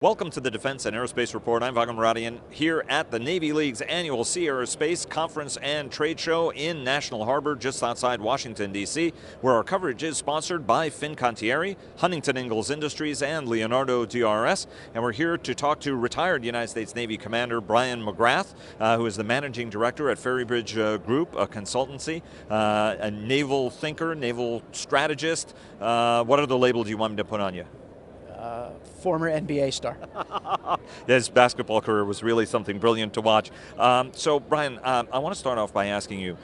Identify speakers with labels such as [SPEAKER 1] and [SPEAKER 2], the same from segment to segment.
[SPEAKER 1] Welcome to the Defense and Aerospace Report. I'm Vago Muradian here at the Navy League's annual Sea Aerospace Conference and Trade Show in National Harbor, just outside Washington, D.C., where our coverage is sponsored by Fincantieri, Huntington Ingalls Industries, and Leonardo DRS. And we're here to talk to retired United States Navy Commander Brian McGrath, who is the Managing Director at FerryBridge Group, a consultancy, a naval thinker, naval strategist. What other label do you want me to put on you?
[SPEAKER 2] Former NBA star.
[SPEAKER 1] His basketball career was really something brilliant to watch. So, Brian, I want to start off by asking you,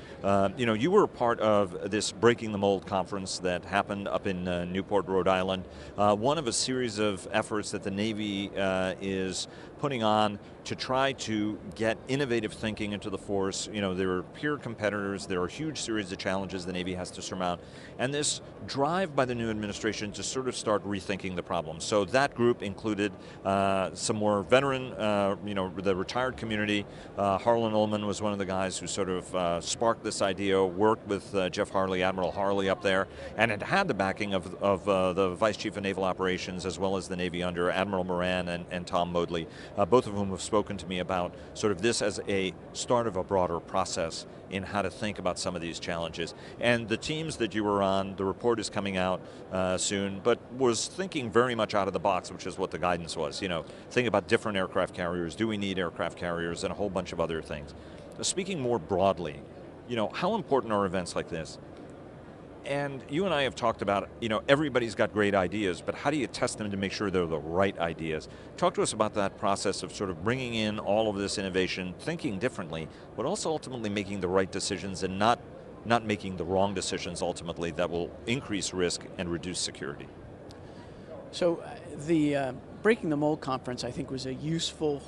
[SPEAKER 1] you were a part of this Breaking the Mold conference that happened up in Newport, Rhode Island, one of a series of efforts that the Navy is putting on to try to get innovative thinking into the force. You know, there are peer competitors, there are a huge series of challenges the Navy has to surmount, and this drive by the new administration to sort of start rethinking the problem. So that group included some more veteran, the retired community. Harlan Ullman was one of the guys who sort of sparked this idea, worked with Jeff Harley, Admiral Harley up there, and it had the backing of the Vice Chief of Naval Operations as well as the Navy under Admiral Moran and Tom Modley, both of whom have spoken to me about sort of this as a start of a broader process in how to think about some of these challenges. And the teams that you were on, the report is coming out soon, but was thinking very much out of the box, which is what the guidance was. You know, think about different aircraft carriers, do we need aircraft carriers, and a whole bunch of other things. Speaking more broadly, how important are events like this? And you and I have talked about, everybody's got great ideas, but how do you test them to make sure they're the right ideas? Talk to us about that process of sort of bringing in all of this innovation, thinking differently, but also ultimately making the right decisions and not making the wrong decisions ultimately that will increase risk and reduce security.
[SPEAKER 2] So the Breaking the Mold conference, I think, was a useful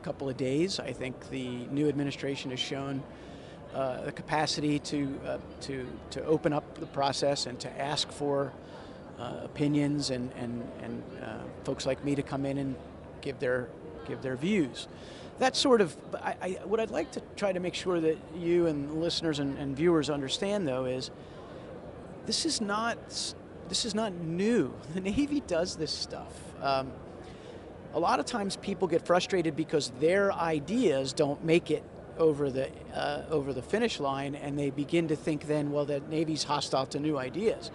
[SPEAKER 2] couple of days. I think the new administration has shown the capacity to open up the process and to ask for opinions and folks like me to come in and give their views. That sort of, what I'd like to try to make sure that you and listeners and viewers understand, though, is this is not new. The Navy does this stuff. A lot of times people get frustrated because their ideas don't make it over the finish line, and they begin to think then, well, the Navy's hostile to new ideas.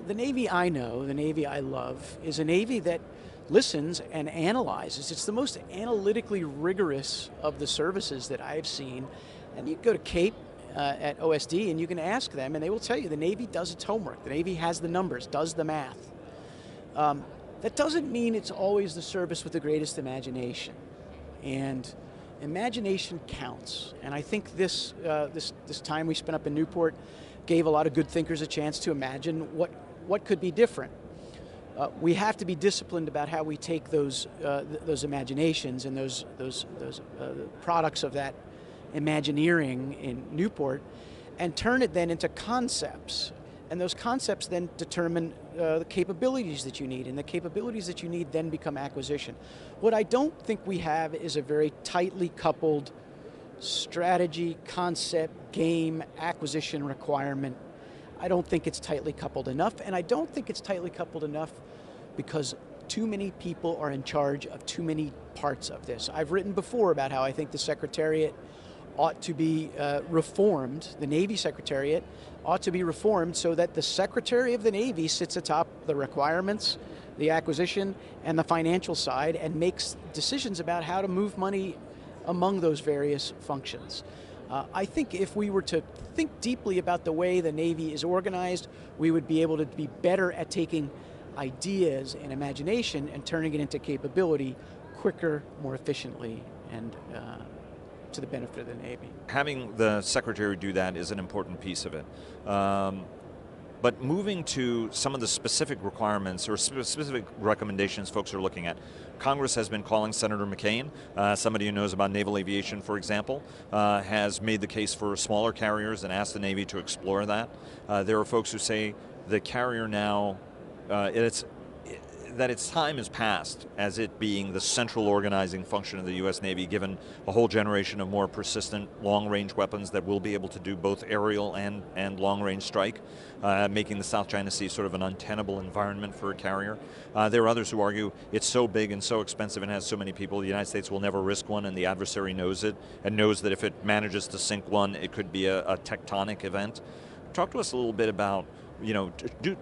[SPEAKER 2] The Navy I know, the Navy I love, is a Navy that listens and analyzes. It's the most analytically rigorous of the services that I've seen. And you go to CAPE at OSD and you can ask them, and they will tell you the Navy does its homework. The Navy has the numbers, does the math. That doesn't mean it's always the service with the greatest imagination. And imagination counts, and I think this time we spent up in Newport gave a lot of good thinkers a chance to imagine what could be different. We have to be disciplined about how we take those imaginations and those products of that Imagineering in Newport and turn it then into concepts. And those concepts then determine the capabilities that you need, and the capabilities that you need then become acquisition. What I don't think we have is a very tightly coupled strategy, concept, game, acquisition requirement. I don't think it's tightly coupled enough, and I don't think it's tightly coupled enough because too many people are in charge of too many parts of this. I've written before about how I think the Secretariat ought to be reformed. The Navy Secretariat ought to be reformed so that the Secretary of the Navy sits atop the requirements, the acquisition, and the financial side, and makes decisions about how to move money among those various functions. I think if we were to think deeply about the way the Navy is organized, we would be able to be better at taking ideas and imagination and turning it into capability quicker, more efficiently, and to the benefit of the Navy.
[SPEAKER 1] Having the Secretary do that is an important piece of it. But moving to some of the specific requirements or specific recommendations folks are looking at, Congress has been calling Senator McCain, somebody who knows about naval aviation, for example, has made the case for smaller carriers and asked the Navy to explore that. There are folks who say the carrier now, that its time has passed as it being the central organizing function of the U.S. Navy, given a whole generation of more persistent long-range weapons that will be able to do both aerial and long-range strike, making the South China Sea sort of an untenable environment for a carrier. There are others who argue it's so big and so expensive and has so many people, the United States will never risk one, and the adversary knows it, and knows that if it manages to sink one, it could be a tectonic event. Talk to us a little bit about,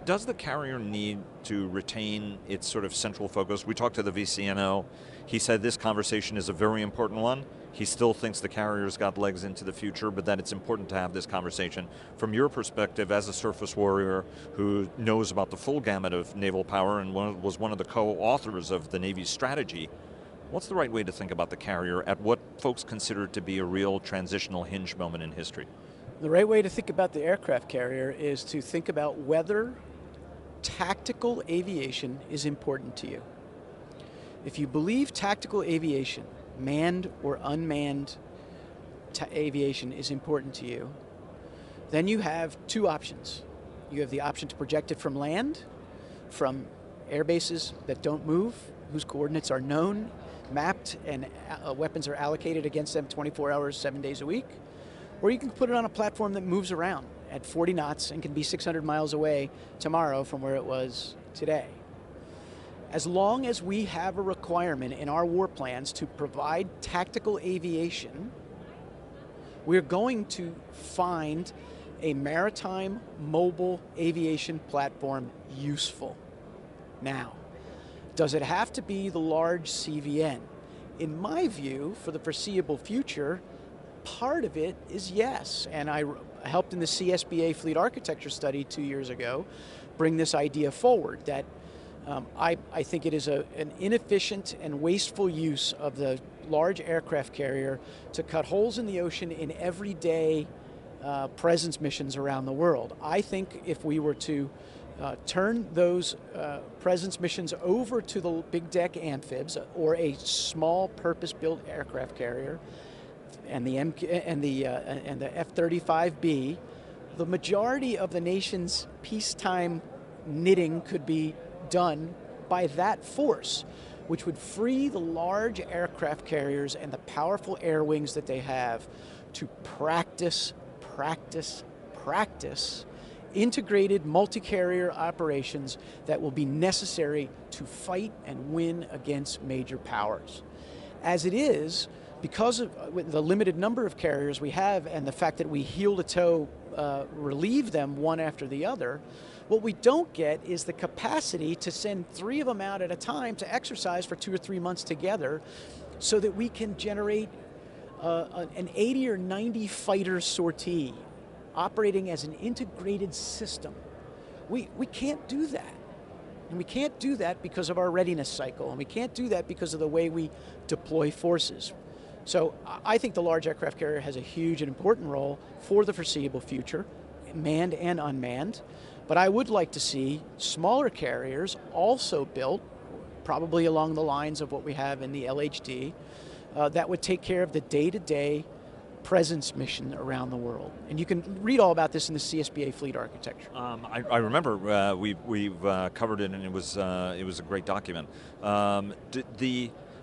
[SPEAKER 1] does the carrier need to retain its sort of central focus? We talked to the VCNO. He said this conversation is a very important one. He still thinks the carrier's got legs into the future, but that it's important to have this conversation. From your perspective as a surface warrior who knows about the full gamut of naval power and was one of the co-authors of the Navy's strategy, what's the right way to think about the carrier at what folks consider to be a real transitional hinge moment in history?
[SPEAKER 2] The right way to think about the aircraft carrier is to think about whether tactical aviation is important to you. If you believe tactical aviation, manned or unmanned aviation is important to you, then you have two options. You have the option to project it from land, from air bases that don't move, whose coordinates are known, mapped, and weapons are allocated against them 24 hours, 7 days a week. Or you can put it on a platform that moves around at 40 knots and can be 600 miles away tomorrow from where it was today. As long as we have a requirement in our war plans to provide tactical aviation, we're going to find a maritime mobile aviation platform useful. Now, does it have to be the large CVN? In my view, for the foreseeable future, part of it is yes, and I helped in the CSBA fleet architecture study 2 years ago bring this idea forward that I think it is an inefficient and wasteful use of the large aircraft carrier to cut holes in the ocean in everyday presence missions around the world. I think if we were to turn those presence missions over to the big deck amphibs or a small purpose-built aircraft carrier, and the F-35B, the majority of the nation's peacetime knitting could be done by that force, which would free the large aircraft carriers and the powerful air wings that they have to practice integrated multi-carrier operations that will be necessary to fight and win against major powers. As it is, because of the limited number of carriers we have and the fact that we heel to toe relieve them one after the other, what we don't get is the capacity to send 3 of them out at a time to exercise for 2 or 3 months together so that we can generate an 80 or 90 fighter sortie operating as an integrated system. We can't do that. And we can't do that because of our readiness cycle, and we can't do that because of the way we deploy forces. So I think the large aircraft carrier has a huge and important role for the foreseeable future, manned and unmanned. But I would like to see smaller carriers also built, probably along the lines of what we have in the LHD, that would take care of the day-to-day presence mission around the world. And you can read all about this in the CSBA fleet architecture.
[SPEAKER 1] I remember we've covered it, and it was a great document.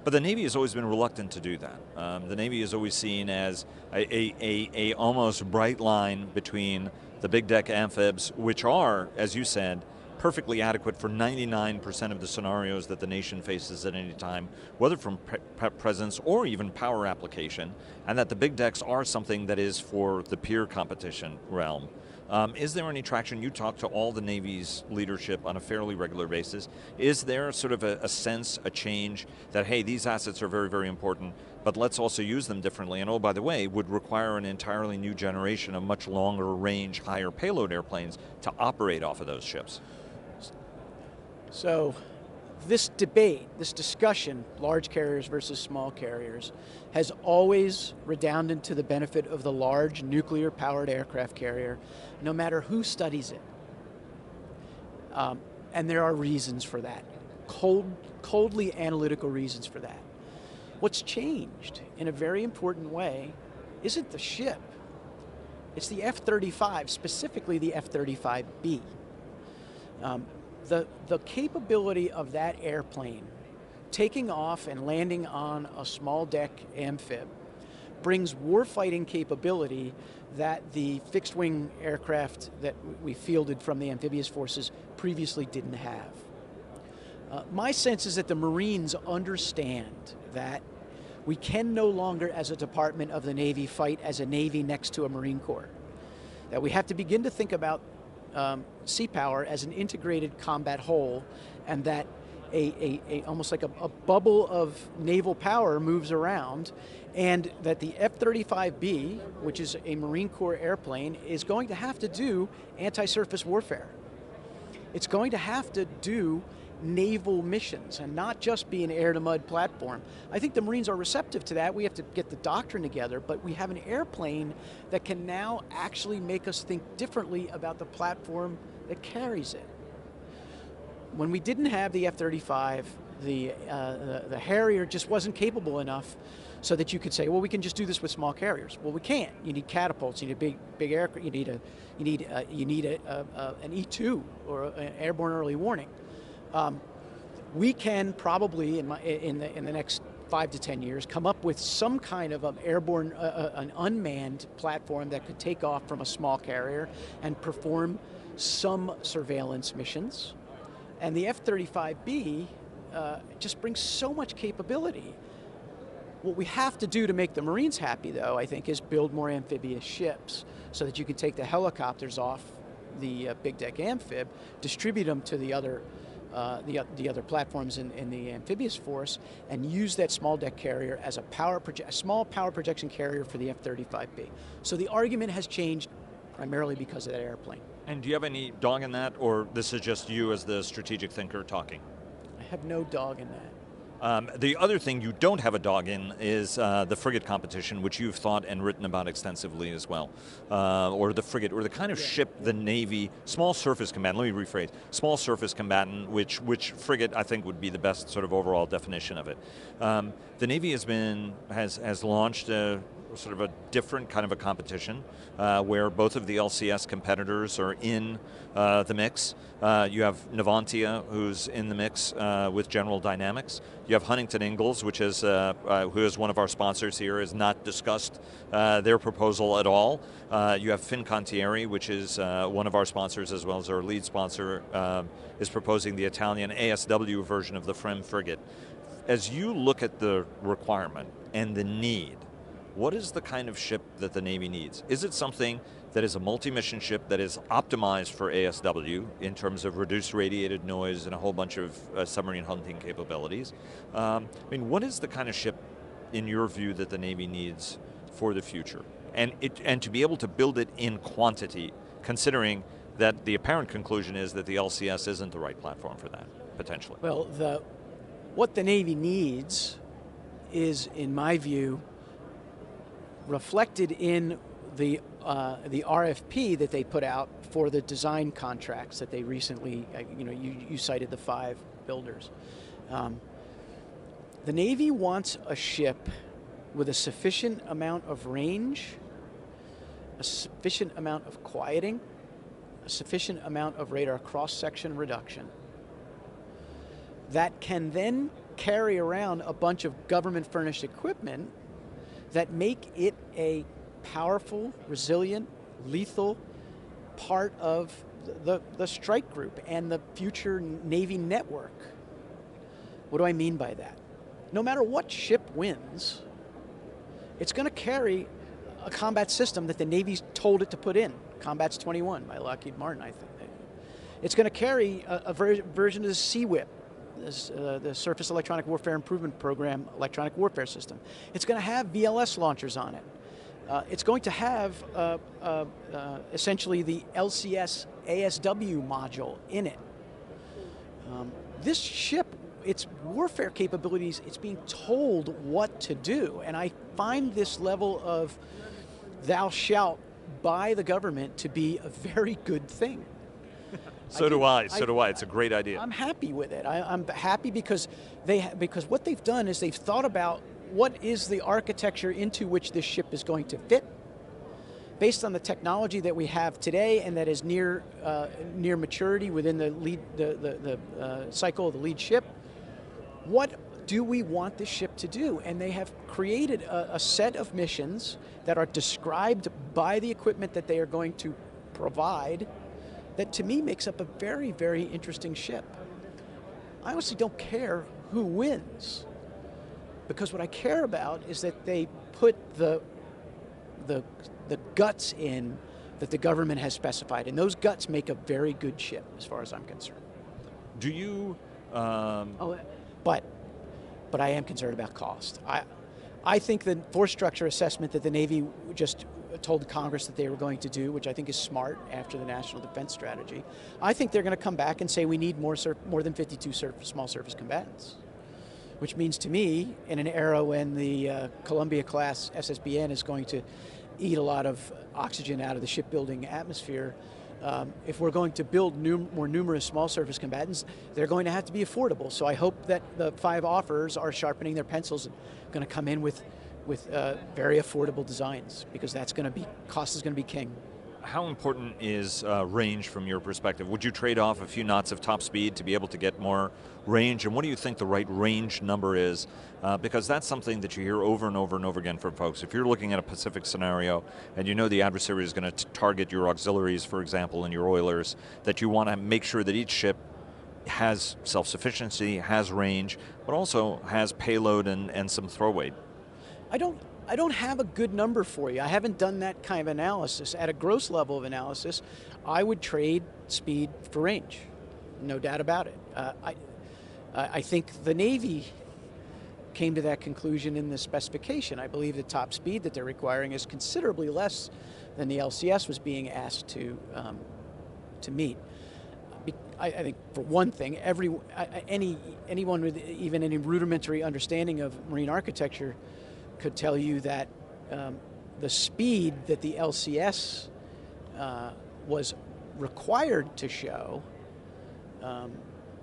[SPEAKER 1] But the Navy has always been reluctant to do that. The Navy is always seen as a almost bright line between the big deck amphibs, which are, as you said, perfectly adequate for 99% of the scenarios that the nation faces at any time, whether from presence or even power application, and that the big decks are something that is for the peer competition realm. Is there any traction? You talk to all the Navy's leadership on a fairly regular basis. Is there sort of a sense, a change that, hey, these assets are very, very important, but let's also use them differently, and oh, by the way, would require an entirely new generation of much longer range, higher payload airplanes to operate off of those ships?
[SPEAKER 2] So this debate, this discussion, large carriers versus small carriers, has always redounded to the benefit of the large nuclear-powered aircraft carrier, no matter who studies it. And there are reasons for that, coldly analytical reasons for that. What's changed in a very important way isn't the ship. It's the F-35, specifically the F-35B. the capability of that airplane taking off and landing on a small deck amphib brings warfighting capability that the fixed wing aircraft that we fielded from the amphibious forces previously didn't have. My sense is that the Marines understand that we can no longer, as a department of the Navy, fight as a Navy next to a Marine Corps. That we have to begin to think about sea power as an integrated combat whole, and that almost like a bubble of naval power moves around, and that the F-35B, which is a Marine Corps airplane, is going to have to do anti-surface warfare. It's going to have to do naval missions and not just be an air-to-mud platform. I think the Marines are receptive to that. We have to get the doctrine together, but we have an airplane that can now actually make us think differently about the platform that carries it. When we didn't have the F-35, the Harrier just wasn't capable enough so that you could say, well, we can just do this with small carriers. Well, we can't. You need catapults. You need a big aircraft. You need an E-2 or an airborne early warning. We can probably, in the next 5 to 10 years, come up with some kind of an airborne, an unmanned platform that could take off from a small carrier and perform some surveillance missions. And the F-35B just brings so much capability. What we have to do to make the Marines happy, though, I think, is build more amphibious ships so that you can take the helicopters off the big deck amphib, distribute them to the other platforms in the amphibious force, and use that small deck carrier as a small power projection carrier for the F-35B. So the argument has changed primarily because of that airplane.
[SPEAKER 1] And do you have any dog in that, or this is just you as the strategic thinker talking?
[SPEAKER 2] I have no dog in that.
[SPEAKER 1] The other thing you don't have a dog in is the frigate competition, which you've thought and written about extensively as well. Or the frigate, or the kind of ship the Navy, small surface combatant, let me rephrase, small surface combatant, which frigate I think would be the best sort of overall definition of it. The Navy has launched sort of a different kind of a competition where both of the LCS competitors are in the mix. You have Navantia, who's in the mix with General Dynamics. You have Huntington Ingalls, which is who is one of our sponsors here, has not discussed their proposal at all. You have Fincantieri, which is one of our sponsors as well as our lead sponsor, is proposing the Italian ASW version of the FREM frigate. As you look at the requirement and the need, what is the kind of ship that the Navy needs? Is it something that is a multi-mission ship that is optimized for ASW in terms of reduced radiated noise and a whole bunch of submarine hunting capabilities? I mean, what is the kind of ship, in your view, that the Navy needs for the future? And to be able to build it in quantity, considering that the apparent conclusion is that the LCS isn't the right platform for that, potentially.
[SPEAKER 2] Well, what the Navy needs is, in my view, reflected in the RFP that they put out for the design contracts that they recently, you cited the 5 builders. The Navy wants a ship with a sufficient amount of range, a sufficient amount of quieting, a sufficient amount of radar cross-section reduction that can then carry around a bunch of government-furnished equipment that make it a powerful, resilient, lethal part of the strike group and the future Navy network. What do I mean by that? No matter what ship wins, it's going to carry a combat system that the Navy's told it to put in. Combat's 21 by Lockheed Martin, I think. It's going to carry a version of the CWIP, the Surface Electronic Warfare Improvement Program electronic warfare system. It's going to have VLS launchers on it. It's going to have essentially the LCS ASW module in it. This ship, its warfare capabilities, it's being told what to do. And I find this level of thou shalt by the government to be a very good thing.
[SPEAKER 1] So do I. It's a great idea.
[SPEAKER 2] I'm happy with it. I'm happy because what they've done is they've thought about what is the architecture into which this ship is going to fit, based on the technology that we have today and that is near maturity within the cycle of the lead ship, what do we want the ship to do? And they have created a set of missions that are described by the equipment that they are going to provide that to me makes up a very, very interesting ship. I honestly don't care who wins, because what I care about is that they put the guts in that the government has specified, and those guts make a very good ship as far as I'm concerned.
[SPEAKER 1] Do you...
[SPEAKER 2] But I am concerned about cost. I think the force structure assessment that the Navy just told Congress that they were going to do, which I think is smart after the National Defense Strategy, I think they're going to come back and say we need more than 52 small surface combatants. Which means to me, in an era when the Columbia-class SSBN is going to eat a lot of oxygen out of the shipbuilding atmosphere, if we're going to build more numerous small surface combatants, they're going to have to be affordable. So I hope that the 5 offers are sharpening their pencils and going to come in with very affordable designs, because that's going to be, cost is going to be king.
[SPEAKER 1] How important is range from your perspective? Would you trade off a few knots of top speed to be able to get more range? And what do you think the right range number is? Because that's something that you hear over and over and over again from folks. If you're looking at a Pacific scenario and you know the adversary is going to target your auxiliaries, for example, and your oilers, that you want to make sure that each ship has self-sufficiency, has range, but also has payload and some throw weight.
[SPEAKER 2] I don't have a good number for you. I haven't done that kind of analysis. At a gross level of analysis, I would trade speed for range, no doubt about it. I think the Navy came to that conclusion in the specification. I believe the top speed that they're requiring is considerably less than the LCS was being asked to meet. I think, for one thing, anyone with even any rudimentary understanding of marine architecture could tell you that the speed that the LCS was required to show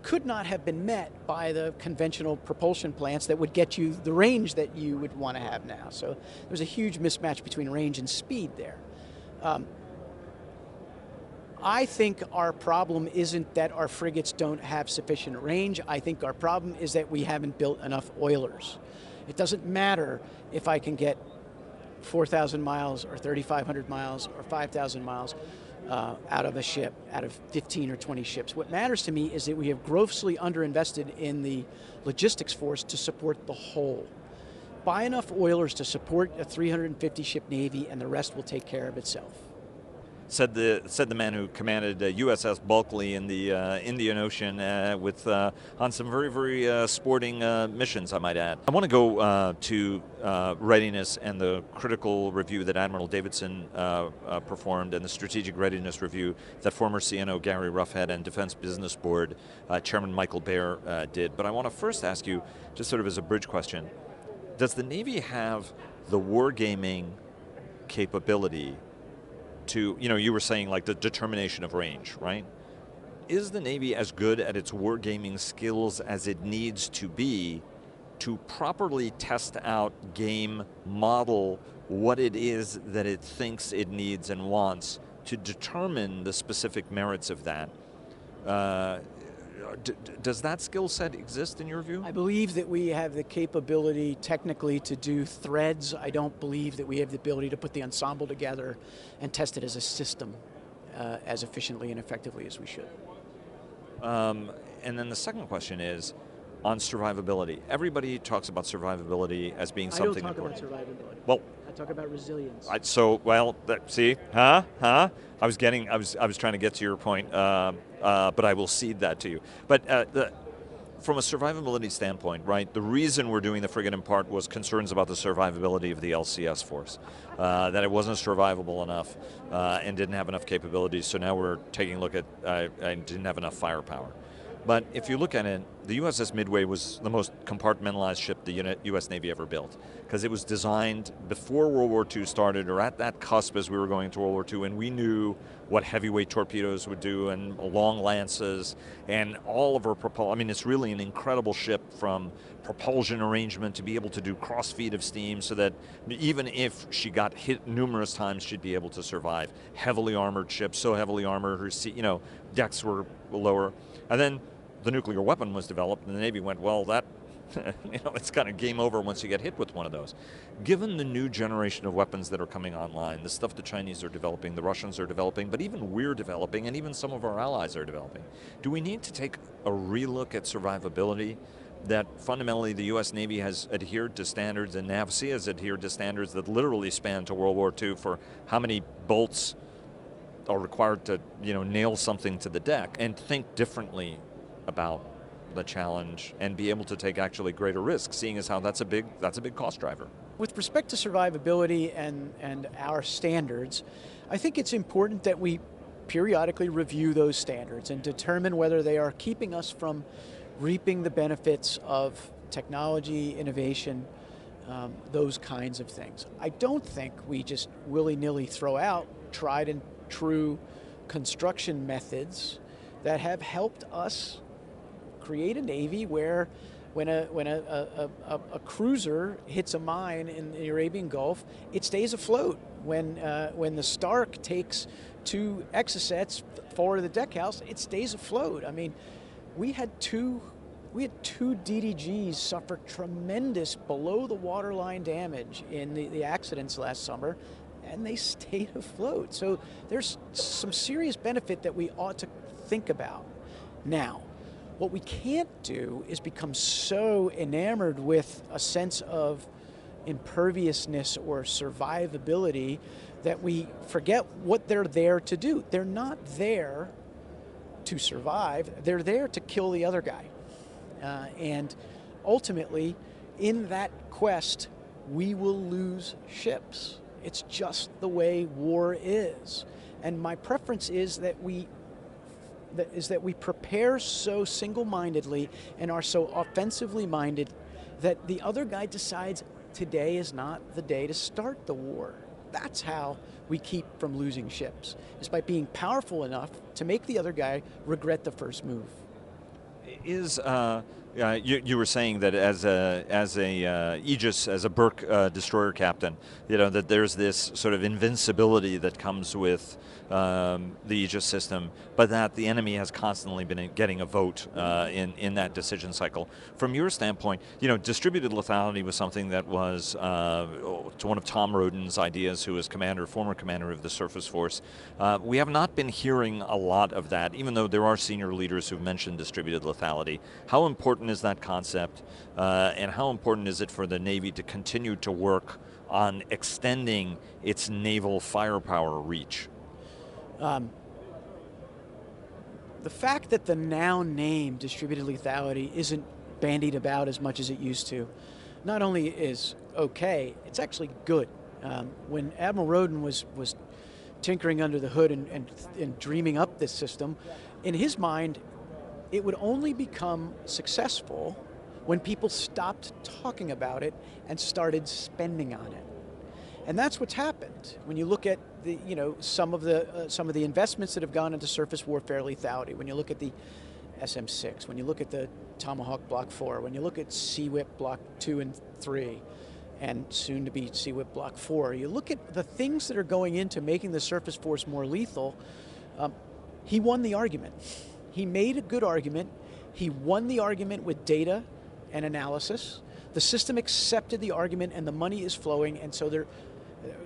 [SPEAKER 2] could not have been met by the conventional propulsion plants that would get you the range that you would want to have now. So there's a huge mismatch between range and speed there. I think our problem isn't that our frigates don't have sufficient range. I think our problem is that we haven't built enough oilers. It doesn't matter if I can get 4,000 miles or 3,500 miles or 5,000 miles out of a ship, out of 15 or 20 ships. What matters to me is that we have grossly underinvested in the logistics force to support the whole. Buy enough oilers to support a 350 ship Navy, and the rest will take care of itself.
[SPEAKER 1] Said the man who commanded USS Bulkley in the Indian Ocean on some very, very sporting missions, I might add. I want to go to readiness and the critical review that Admiral Davidson performed, and the strategic readiness review that former CNO Gary Roughead and Defense Business Board Chairman Michael Baer did. But I want to first ask you, just sort of as a bridge question, does the Navy have the wargaming capability to, you were saying like the determination of range, right? Is the Navy as good at its wargaming skills as it needs to be to properly test out, game, model what it is that it thinks it needs and wants to determine the specific merits of that? Does that skill set exist in your view?
[SPEAKER 2] I believe that we have the capability technically to do threads. I don't believe that we have the ability to put the ensemble together and test it as a system as efficiently and effectively as we should.
[SPEAKER 1] And then the second question is on survivability. Everybody talks about survivability as being something important.
[SPEAKER 2] I don't talk about survivability.
[SPEAKER 1] Well,
[SPEAKER 2] I talk about resilience.
[SPEAKER 1] See, I was trying to get to your point, but I will cede that to you. But from a survivability standpoint, right, the reason we're doing the frigate in part was concerns about the survivability of the LCS force, that it wasn't survivable enough and didn't have enough capabilities, so now we're taking a look at, and didn't have enough firepower. But if you look at it, the USS Midway was the most compartmentalized ship the US Navy ever built, because it was designed before World War II started, or at that cusp as we were going to World War II, and we knew what heavyweight torpedoes would do, and long lances, and all of our propulsion. I mean, it's really an incredible ship, from propulsion arrangement to be able to do cross feed of steam, so that even if she got hit numerous times, she'd be able to survive. Heavily armored ship, so heavily armored, her decks were lower. And then the nuclear weapon was developed, and the Navy went, well, that, it's kind of game over once you get hit with one of those. Given the new generation of weapons that are coming online, the stuff the Chinese are developing, the Russians are developing, but even we're developing, and even some of our allies are developing, do we need to take a relook at survivability? That fundamentally the US Navy has adhered to standards, and NAVSEA has adhered to standards that literally span to World War II for how many bolts are required to nail something to the deck, and think differently about the challenge and be able to take actually greater risks, seeing as how that's a big cost driver.
[SPEAKER 2] With respect to survivability and our standards, I think it's important that we periodically review those standards and determine whether they are keeping us from reaping the benefits of technology, innovation, those kinds of things. I don't think we just willy-nilly throw out tried and true construction methods that have helped us create a Navy where when a cruiser hits a mine in the Arabian Gulf, it stays afloat. When the Stark takes 2 Exocets forward of the deck house, it stays afloat. I mean, we had two DDGs suffer tremendous below the waterline damage in the accidents last summer, and they stayed afloat. So there's some serious benefit that we ought to think about. Now, what we can't do is become so enamored with a sense of imperviousness or survivability that we forget what they're there to do. They're not there to survive, they're there to kill the other guy. And ultimately, in that quest, we will lose ships. It's just the way war is. And my preference is that we prepare so single-mindedly and are so offensively minded that the other guy decides today is not the day to start the war. That's how we keep from losing ships, is by being powerful enough to make the other guy regret the first move.
[SPEAKER 1] You were saying that as a Aegis, as a Burke destroyer captain, that there's this sort of invincibility that comes with the Aegis system, but that the enemy has constantly been getting a vote in that decision cycle. From your standpoint, distributed lethality was something that was one of Tom Roden's ideas, who was former commander of the Surface Force. We have not been hearing a lot of that, even though there are senior leaders who've mentioned distributed lethality. How important is that concept, and how important is it for the Navy to continue to work on extending its naval firepower reach?
[SPEAKER 2] The fact that the now name distributed lethality isn't bandied about as much as it used to, not only is okay, it's actually good. When Admiral Roden was tinkering under the hood and dreaming up this system, in his mind, it would only become successful when people stopped talking about it and started spending on it. And that's what's happened. When you look at some of the investments that have gone into surface warfare lethality, when you look at the SM-6, when you look at the Tomahawk Block 4, when you look at CWIP Block 2 and 3, and soon to be CWIP Block 4, you look at the things that are going into making the surface force more lethal. He won the argument. He made a good argument. He won the argument with data and analysis. The system accepted the argument, and the money is flowing, and so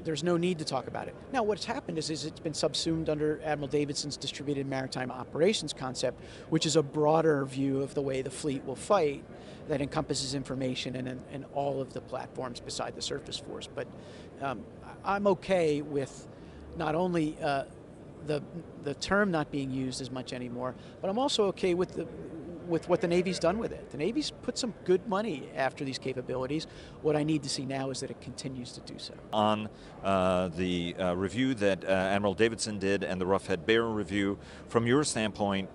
[SPEAKER 2] there's no need to talk about it. Now, what's happened is it's been subsumed under Admiral Davidson's distributed maritime operations concept, which is a broader view of the way the fleet will fight that encompasses information and all of the platforms beside the surface force. But I'm okay with not only the term not being used as much anymore, but I'm also okay with with what the Navy's done with it. The Navy's put some good money after these capabilities. What I need to see now is that it continues to do so.
[SPEAKER 1] On the review that Admiral Davidson did and the Roughhead Bear review, from your standpoint,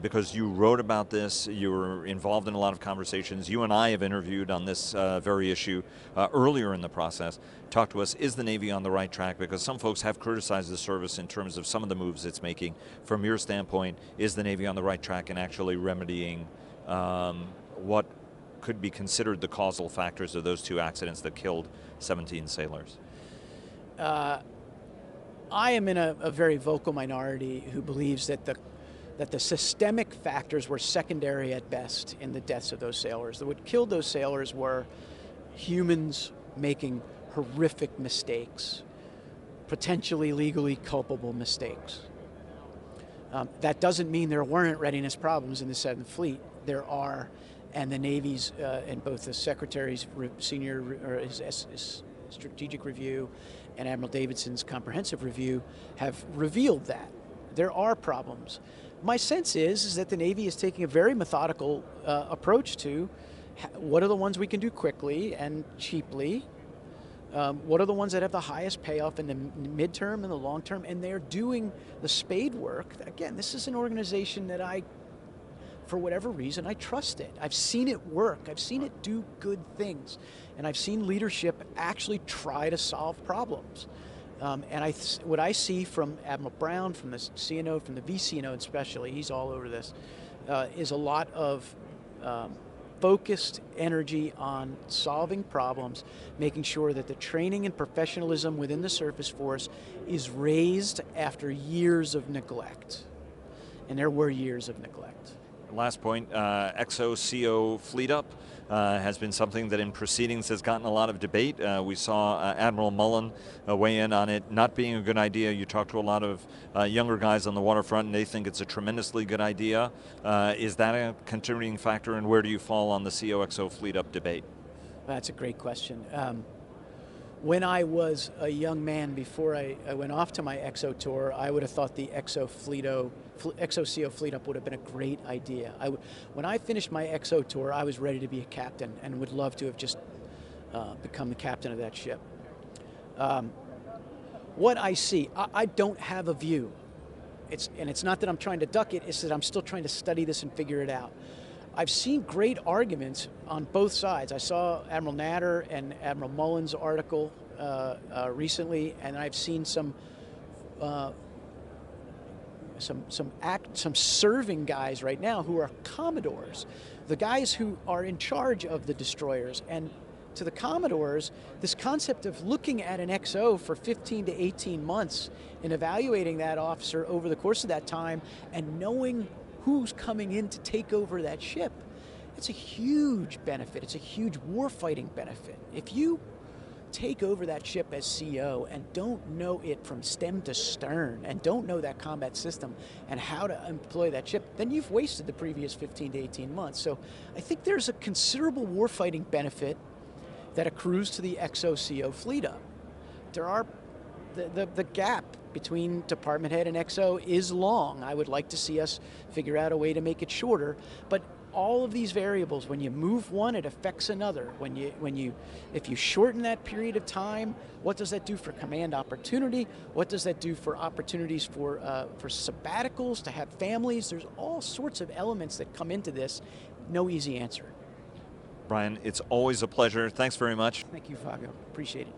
[SPEAKER 1] because you wrote about this, you were involved in a lot of conversations, you and I have interviewed on this very issue earlier in the process. Talk to us, is the Navy on the right track? Because some folks have criticized the service in terms of some of the moves it's making. From your standpoint, is the Navy on the right track in actually remedying what could be considered the causal factors of those two accidents that killed 17 sailors?
[SPEAKER 2] I am in a very vocal minority who believes that the systemic factors were secondary at best in the deaths of those sailors. That what killed those sailors were humans making horrific mistakes, potentially legally culpable mistakes. That doesn't mean there weren't readiness problems in the 7th Fleet. There are, and the Navy's and both the Secretary's his strategic review and Admiral Davidson's comprehensive review have revealed that there are problems. My sense is that the Navy is taking a very methodical approach to what are the ones we can do quickly and cheaply. What are the ones that have the highest payoff in the midterm and the long term? And they're doing the spade work. Again, this is an organization that for whatever reason, I trust it. I've seen it work. I've seen it do good things. And I've seen leadership actually try to solve problems. And what I see from Admiral Brown, from the CNO, from the VCNO especially, he's all over this, is a lot of focused energy on solving problems, making sure that the training and professionalism within the Surface Force is raised after years of neglect. And there were years of neglect.
[SPEAKER 1] Last point, XO-CO fleet up has been something that in proceedings has gotten a lot of debate. We saw Admiral Mullen weigh in on it not being a good idea. You talk to a lot of younger guys on the waterfront and they think it's a tremendously good idea. Is that a contributing factor, and where do you fall on the CO-XO fleet up debate?
[SPEAKER 2] That's a great question. When I was a young man, before I went off to my XO tour, I would have thought the XO-CO fleet up would have been a great idea. When I finished my XO tour, I was ready to be a captain and would love to have just become the captain of that ship. What I see, I don't have a view. It's not that I'm trying to duck it, it's that I'm still trying to study this and figure it out. I've seen great arguments on both sides. I saw Admiral Natter and Admiral Mullen's article recently, and I've seen some serving guys right now who are commodores, the guys who are in charge of the destroyers. And to the commodores, this concept of looking at an XO for 15 to 18 months and evaluating that officer over the course of that time and knowing who's coming in to take over that ship, it's a huge benefit. It's a huge warfighting benefit. If you take over that ship as CO and don't know it from stem to stern and don't know that combat system and how to employ that ship, then you've wasted the previous 15 to 18 months. So I think there's a considerable warfighting benefit that accrues to the XO-CO fleet up. There are the gap between department head and XO is long. I would like to see us figure out a way to make it shorter, but all of these variables, when you move one, it affects another. If you shorten that period of time, what does that do for command opportunity? What does that do for opportunities for sabbaticals, to have families? There's all sorts of elements that come into this. No easy answer.
[SPEAKER 1] Brian, it's always a pleasure. Thanks very much.
[SPEAKER 2] Thank you, Vago. Appreciate it.